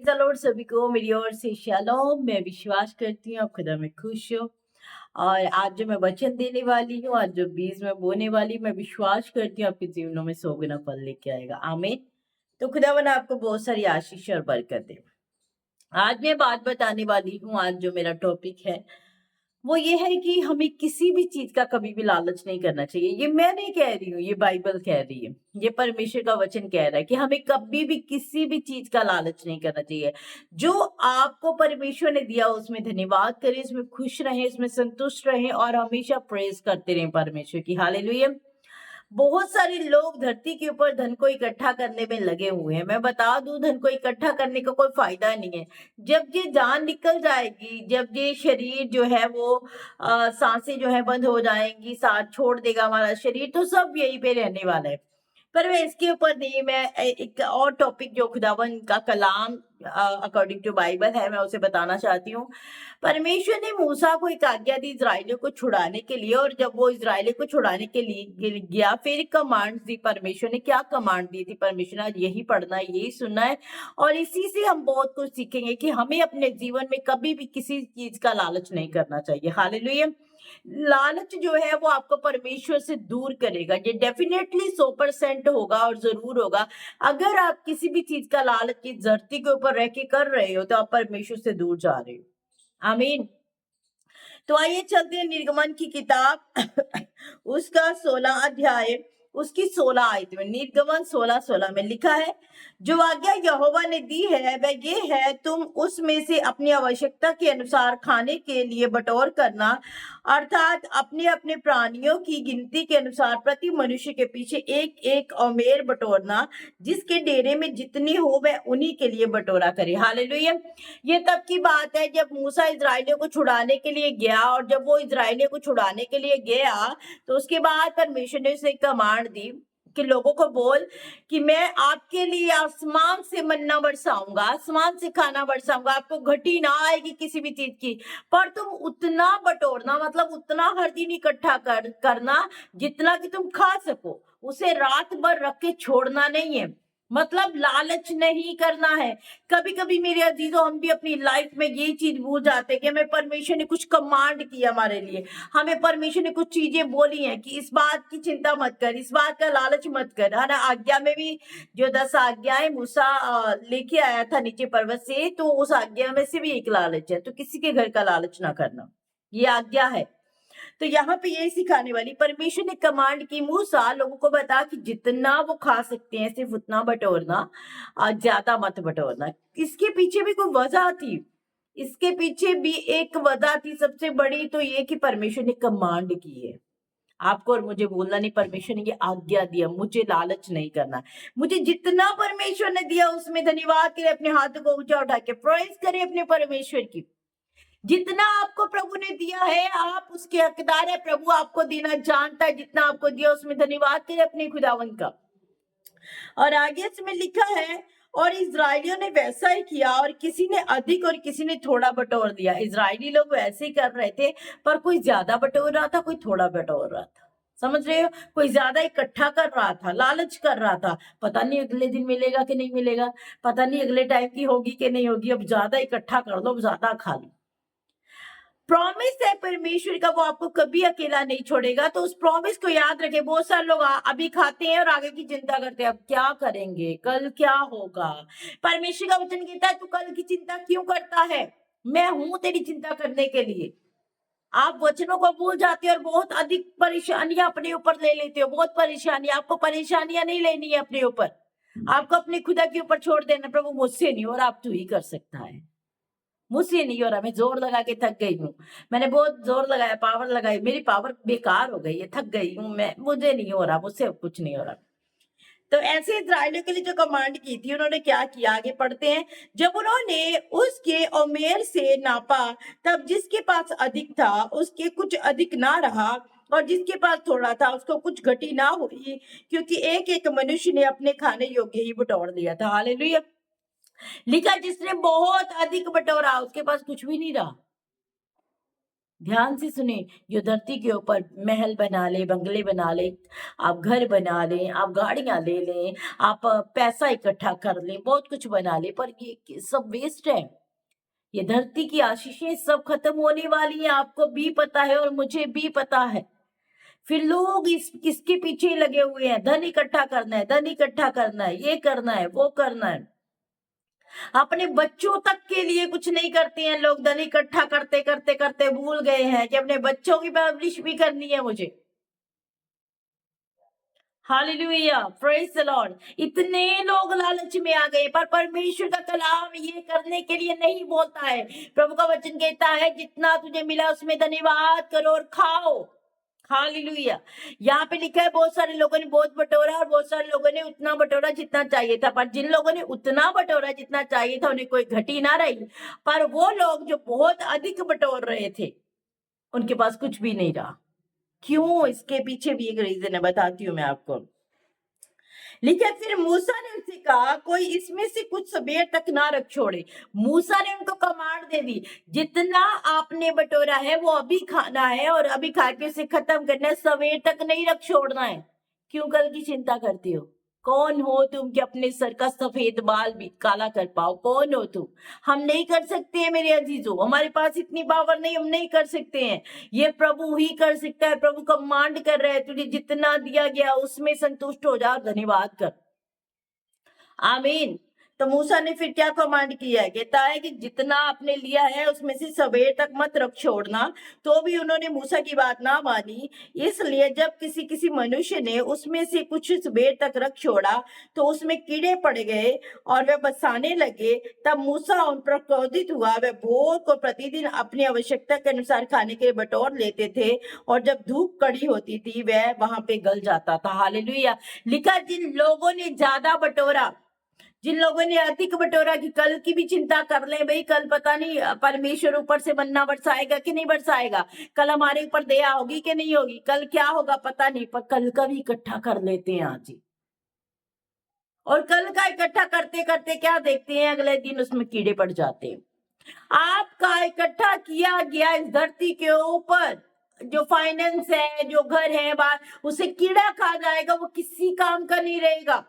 Praise the Lord सभी को मेरी ओर से शालोम। मैं विश्वास करती हूँ आप खुदा में खुश हो। और आज जो मैं वचन देने वाली हूँ, आज जो बीज मैं बोने वाली हूँ, मैं विश्वास करती हूँ आपके जीवनों में 100 गुना फल लेके आएगा। आमीन। तो खुदावन आपको बहुत सारी आशीष और बरकत दे। आज मैं बात बताने वाली हूँ, आज जो मेरा टॉपिक है वो ये है कि हमें किसी भी चीज का कभी भी लालच नहीं करना चाहिए। ये मैं नहीं कह रही हूँ, ये बाइबल कह रही है। ये परमेश्वर का वचन कह रहा है कि हमें कभी भी किसी भी चीज का लालच नहीं करना चाहिए। जो आपको परमेश्वर ने दिया उसमें धन्यवाद करें, उसमें खुश रहें, उसमें संतुष्ट रहें और हमेशा प्रेज करते रहें परमेश्वर की। हालेलुया। बहुत सारे लोग धरती के ऊपर धन को इकट्ठा करने में लगे हुए हैं। मैं बता दूं, धन को इकट्ठा करने का कोई फायदा नहीं है। जब ये जान निकल जाएगी, जब ये शरीर जो है वो सांसें जो है बंद हो जाएंगी, साथ छोड़ देगा हमारा शरीर, तो सब यहीं पे रहने वाला है। पर मैं इसके ऊपर नहीं, मैं एक और टॉपिक जो खुदावन का कलाम अकॉर्डिंग टू बाइबल है, मैं उसे बताना चाहती हूँ। परमेश्वर ने मूसा को एक आज्ञा दी इजरायलियों को छुड़ाने के लिए, और जब वो इजरायलियों को छुड़ाने के लिए गया, फिर कमांड दी परमेश्वर ने। क्या कमांड दी थी परमेश्वर ने? आज यही पढ़ना है, यही सुनना है, और इसी से हम बहुत कुछ सीखेंगे कि हमें अपने जीवन में कभी भी किसी चीज का लालच नहीं करना चाहिए। हालेलुया। लालच जो है वो आपको परमेश्वर से दूर करेगा। ये डेफिनेटली 100% होगा और जरूर होगा। अगर आप किसी भी चीज का लालच इस धरती के ऊपर रह के कर रहे हो, तो आप परमेश्वर से दूर जा रहे हो। आमीन। तो आइए चलते हैं निर्गमन की किताब उसका 16 अध्याय, उसकी 16 आयत में। निर्गमन 16:16 में लिखा है, जो आज्ञा यहोवा ने दी है वह ये है, तुम उसमें से अपनी आवश्यकता के अनुसार खाने के लिए बटोर करना, अर्थात अपने अपने प्राणियों की गिनती के अनुसार प्रति मनुष्य के पीछे एक एक ओमेर बटोरना, जिसके डेरे में जितनी हो वह उन्हीं के लिए बटोरा करे। हालेलुया। ये तब की बात है जब मूसा इजरायलियों को छुड़ाने के लिए गया, और जब वो इजरायलियों को छुड़ाने के लिए गया तो उसके बाद परमेश्वर ने उसे कमांड दी कि लोगों को बोल कि मैं आपके लिए आसमान से मन्ना बरसाऊंगा, आसमान से खाना बरसाऊंगा, आपको घटी ना आएगी किसी भी चीज की, पर तुम उतना बटोरना, मतलब उतना हर दिन इकट्ठा करना जितना कि तुम खा सको। उसे रात भर रख के छोड़ना नहीं है, मतलब लालच नहीं करना है। कभी कभी मेरे अजीजों, हम भी अपनी लाइफ में ये चीज भूल जाते हैं कि हमें परमेश्वर ने कुछ कमांड किया हमारे लिए, हमें परमेश्वर ने कुछ चीजें बोली हैं कि इस बात की चिंता मत कर, इस बात का लालच मत कर, है ना। आज्ञा में भी जो 10 आज्ञाएं मूसा लेके आया था नीचे पर्वत से, तो उस आज्ञा में से भी एक लालच है, तो किसी के घर का लालच ना करना, ये आज्ञा है। तो यहाँ पे यही सिखाने वाली परमेश्वर ने कमांड की, मूसा लोगों को बता कि जितना वो खा सकते हैं सिर्फ उतना बटोरना, ज्यादा मत बटोरना। इसके पीछे भी कोई वजह थी, इसके पीछे भी एक वजह थी सबसे बड़ी, तो ये कि परमेश्वर ने कमांड की है। आपको और मुझे बोलना नहीं, परमेश्वर ने ये आज्ञा दिया, मुझे लालच नहीं करना। मुझे जितना परमेश्वर ने दिया उसमें धन्यवाद करें, अपने हाथों को ऊंचा उठा के प्रेज करें अपने परमेश्वर की। जितना आपको प्रभु ने दिया है आप उसके हकदार है। प्रभु आपको देना जानता है, जितना आपको दिया उसमें धन्यवाद करें अपने खुदावंत का। और आगे इसमें लिखा है, और इजरायलियों ने वैसा ही किया, और किसी ने अधिक और किसी ने थोड़ा बटोर दिया। इजरायली लोग वैसे ही कर रहे थे, पर कोई ज्यादा बटोर रहा था, कोई थोड़ा बटोर रहा था। समझ रहे हो? कोई ज्यादा इकट्ठा कर रहा था, लालच कर रहा था, पता नहीं अगले दिन मिलेगा कि नहीं मिलेगा, पता नहीं अगले टाइम की होगी कि नहीं होगी, अब ज्यादा इकट्ठा कर लो, अब ज्यादा खा लो। प्रॉमिस है परमेश्वर का, वो आपको कभी अकेला नहीं छोड़ेगा। तो उस प्रॉमिस को याद रखे। बहुत सारे लोग अभी खाते हैं और आगे की चिंता करते हैं, अब क्या करेंगे, कल क्या होगा। परमेश्वर का वचन कहता है, तू कल की चिंता क्यों करता है, मैं हूं तेरी चिंता करने के लिए। आप वचनों को भूल जाते हो और बहुत अधिक परेशानियां अपने ऊपर ले लेते हो। बहुत परेशानी, आपको परेशानियां नहीं लेनी है अपने ऊपर, आपको अपने खुदा के ऊपर छोड़ देना। प्रभु मुझसे नहीं, और आप तू ही कर सकता है। मुझसे नहीं हो रहा, मैं जोर लगा के थक गई हूँ, मैंने बहुत जोर लगाया, पावर लगाई, मेरी पावर बेकार हो गई है, थक गई हूँ मैं, मुझे नहीं हो रहा, मुझसे कुछ नहीं हो रहा। तो ऐसे इस्राएलियों के लिए जो कमांड की थी, उन्होंने क्या किया, आगे पढ़ते हैं। जब उन्होंने उसके ओमेर से नापा, तब जिसके पास अधिक था उसके कुछ अधिक ना रहा, और जिसके पास थोड़ा था उसको कुछ घटी ना हुई, क्योंकि एक एक मनुष्य ने अपने खाने योग्य ही बटोर दिया था। हालेलुया। लिखा, जिसने बहुत अधिक बटोरा उसके पास कुछ भी नहीं रहा। ध्यान से सुने, जो धरती के ऊपर महल बना ले, बंगले बना ले, आप घर बना लें, आप गाड़ियां ले लें, आप पैसा इकट्ठा कर लें, बहुत कुछ बना ले, पर ये सब वेस्ट है। ये धरती की आशीषें सब खत्म होने वाली हैं, आपको भी पता है और मुझे भी पता है। फिर लोग इसके पीछे लगे हुए हैं, धन इकट्ठा करना है, धन इकट्ठा करना है, ये करना है, वो करना है। अपने बच्चों तक के लिए कुछ नहीं करते हैं लोग, धन इकट्ठा करते करते करते भूल गए हैं कि अपने बच्चों की परवरिश भी करनी है मुझे। Hallelujah, praise the Lord. इतने लोग लालच में आ गए, पर परमेश्वर का कलाम ये करने के लिए नहीं बोलता है। प्रभु का वचन कहता है, जितना तुझे मिला उसमें धन्यवाद करो और खाओ। हालेलुया। यहाँ पे लिखा है, बहुत सारे लोगों ने बहुत बटोरा और बहुत सारे लोगों ने उतना बटोरा जितना चाहिए था, पर जिन लोगों ने उतना बटोरा जितना चाहिए था उन्हें कोई घटी ना रही। पर वो लोग जो बहुत अधिक बटोर रहे थे, उनके पास कुछ भी नहीं रहा। क्यों? इसके पीछे भी एक रीजन है, बताती हूँ मैं आपको। लेकिन फिर मूसा ने उससे कहा, कोई इसमें से कुछ सबेर तक ना रख छोड़े। मूसा ने उनको कमांड दे दी, जितना आपने बटोरा है वो अभी खाना है और अभी खा के उसे खत्म करना है, सवेर तक नहीं रख छोड़ना है। क्यों कल की चिंता करती हो? कौन हो तुम कि अपने सर का सफेद बाल भी काला कर पाओ? कौन हो तुम? हम नहीं कर सकते हैं मेरे अजीजों, हमारे पास इतनी पावर नहीं, हम नहीं कर सकते हैं। ये प्रभु ही कर सकता है। प्रभु कमांड कर रहे हैं, तुझे जितना दिया गया उसमें संतुष्ट हो जा, धन्यवाद कर। आमीन। तो मूसा ने फिर क्या कमांड किया है? कहता है कि जितना आपने लिया है उसमें से सवेर तक मत रख छोड़ना। तो भी उन्होंने मूसा की बात ना मानी। इसलिए जब किसी किसी मनुष्य ने उसमें से कुछ सवेर तक रख छोड़ा तो उसमें कीड़े पड़ गए और वे बसाने लगे। तब मूसा उन पर क्रोधित हुआ। वे भोर को प्रतिदिन अपनी आवश्यकता के अनुसार खाने के लिए बटोर लेते थे और जब धूप कड़ी होती थी वह वहां पे गल जाता था। हालेलुया। लिखा, जिन लोगों ने ज्यादा बटोरा, जिन लोगों ने अधिक बटोरा की कल की भी चिंता कर ले, भाई कल पता नहीं परमेश्वर ऊपर से मन्ना बरसाएगा कि नहीं बरसाएगा, कल हमारे ऊपर दया होगी कि नहीं होगी, कल क्या होगा पता नहीं, पर कल का भी इकट्ठा कर लेते हैं आज ही। और कल का इकट्ठा करते करते क्या देखते हैं, अगले दिन उसमें कीड़े पड़ जाते हैं। आपका इकट्ठा किया गया इस धरती के ऊपर जो फाइनेंस है, जो घर है बाहर, उसे कीड़ा खा जाएगा, वो किसी काम का नहीं रहेगा।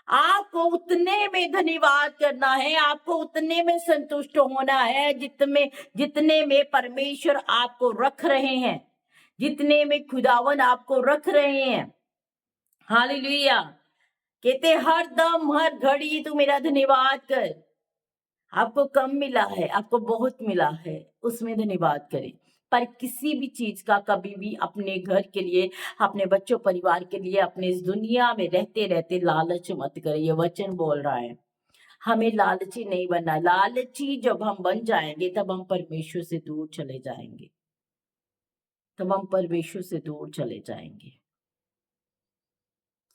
आपको उतने में धन्यवाद करना है, आपको उतने में संतुष्ट होना है जितने जितने में परमेश्वर आपको रख रहे हैं, जितने में खुदावन आपको रख रहे हैं। हालेलुया। कहते हर दम हर घड़ी तू मेरा धन्यवाद कर। आपको कम मिला है, आपको बहुत मिला है, उसमें धन्यवाद करें। पर किसी भी चीज का कभी भी अपने घर के लिए, अपने बच्चों परिवार के लिए, अपने इस दुनिया में रहते रहते लालच मत करें। ये वचन बोल रहा है, हमें लालची नहीं बनना। लालची जब हम बन जाएंगे तब हम परमेश्वर से दूर चले जाएंगे, तब हम परमेश्वर से दूर चले जाएंगे।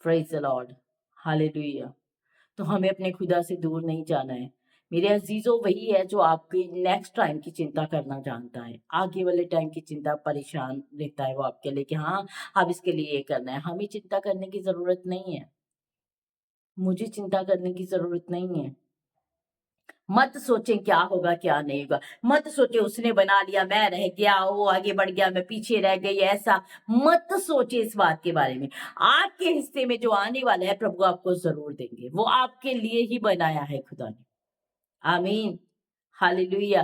Praise the Lord. हालेलुया। तो हमें अपने खुदा से दूर नहीं जाना है। मेरे अजीजों, वही है जो आपके नेक्स्ट टाइम की चिंता करना जानता है, आगे वाले टाइम की चिंता परेशान रहता है वो आपके लिए कि हाँ अब इसके लिए ये करना है। हमें चिंता करने की जरूरत नहीं है, मुझे चिंता करने की जरूरत नहीं है। मत सोचें क्या होगा क्या नहीं होगा, मत सोचे उसने बना लिया मैं रह गया, वो आगे बढ़ गया मैं पीछे रह गई, ऐसा मत सोचे इस बात के बारे में। आपके हिस्से में जो आने वाला है प्रभु आपको जरूर देंगे, वो आपके लिए ही बनाया है खुदा ने। आमीन। हालेलुया।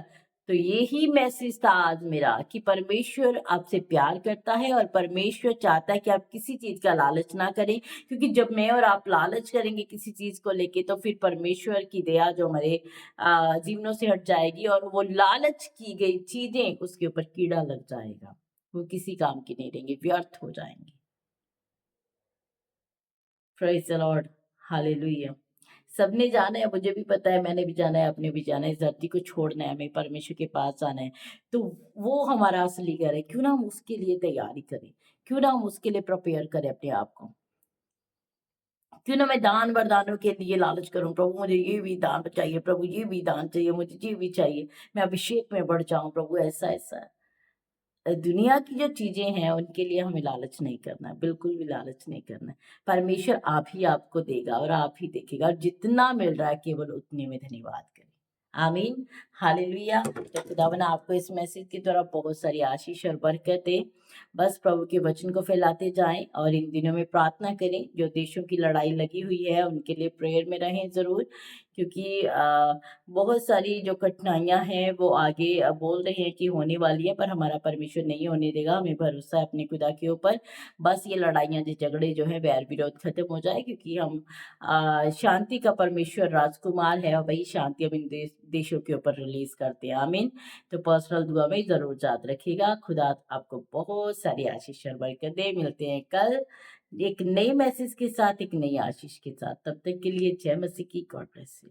तो यही मैसेज था आज मेरा कि परमेश्वर आपसे प्यार करता है और परमेश्वर चाहता है कि आप किसी चीज का लालच ना करें, क्योंकि जब मैं और आप लालच करेंगे किसी चीज को लेके तो फिर परमेश्वर की दया जो हमारे जीवनों से हट जाएगी और वो लालच की गई चीजें उसके ऊपर कीड़ा लग जाएगा, वो किसी काम की नहीं रहेंगी, व्यर्थ हो जाएंगी। Praise the Lord. हालेलुया। सबने जाना है, मुझे भी पता है, मैंने भी जाना है, आपने भी जाना है, इस धरती को छोड़ना है, हमें परमेश्वर के पास जाना है। तो वो हमारा असली घर है, क्यों ना हम उसके लिए तैयारी करें, क्यों ना हम उसके लिए प्रिपेयर करें अपने आप को। क्यों ना मैं दान वरदानों के लिए लालच करूं, प्रभु मुझे ये भी दान चाहिए, प्रभु ये भी दान चाहिए, मुझे ये भी चाहिए, मैं अभिषेक में बढ़ जाऊं, प्रभु ऐसा ऐसा। दुनिया की जो चीजें हैं उनके लिए हमें लालच नहीं करना है, बिल्कुल भी लालच नहीं करना है। परमेश्वर आप ही आपको देगा और आप ही देखेगा, और जितना मिल रहा है केवल उतने में धन्यवाद करें। आमीन, हालेलुया। तो खुदावन आपको इस मैसेज के द्वारा बहुत सारी आशीष और बरकत दे। बस प्रभु के वचन को फैलाते जाएं और इन दिनों में प्रार्थना करें। जो देशों की लड़ाई लगी हुई है उनके लिए प्रेयर में रहें ज़रूर, क्योंकि बहुत सारी जो कठिनाइयाँ हैं वो आगे बोल रहे हैं कि होने वाली है, पर हमारा परमेश्वर नहीं होने देगा। हमें भरोसा है अपने खुदा के ऊपर। बस ये लड़ाइयाँ झगड़े जो है बैर विरोध खत्म हो जाए, क्योंकि हम शांति का परमेश्वर राजकुमार है और वही शांति अब इन देशों के ऊपर रिलीज करते हैं। आमीन। तो पर्सनल दुआ में जरूर याद रखिएगा। खुदा आपको बहुत सारी आशीष और बरकत दे। मिलते हैं कल एक नए मैसेज के साथ, एक नई आशीष के साथ। तब तक के लिए जय मसीह की। God bless you.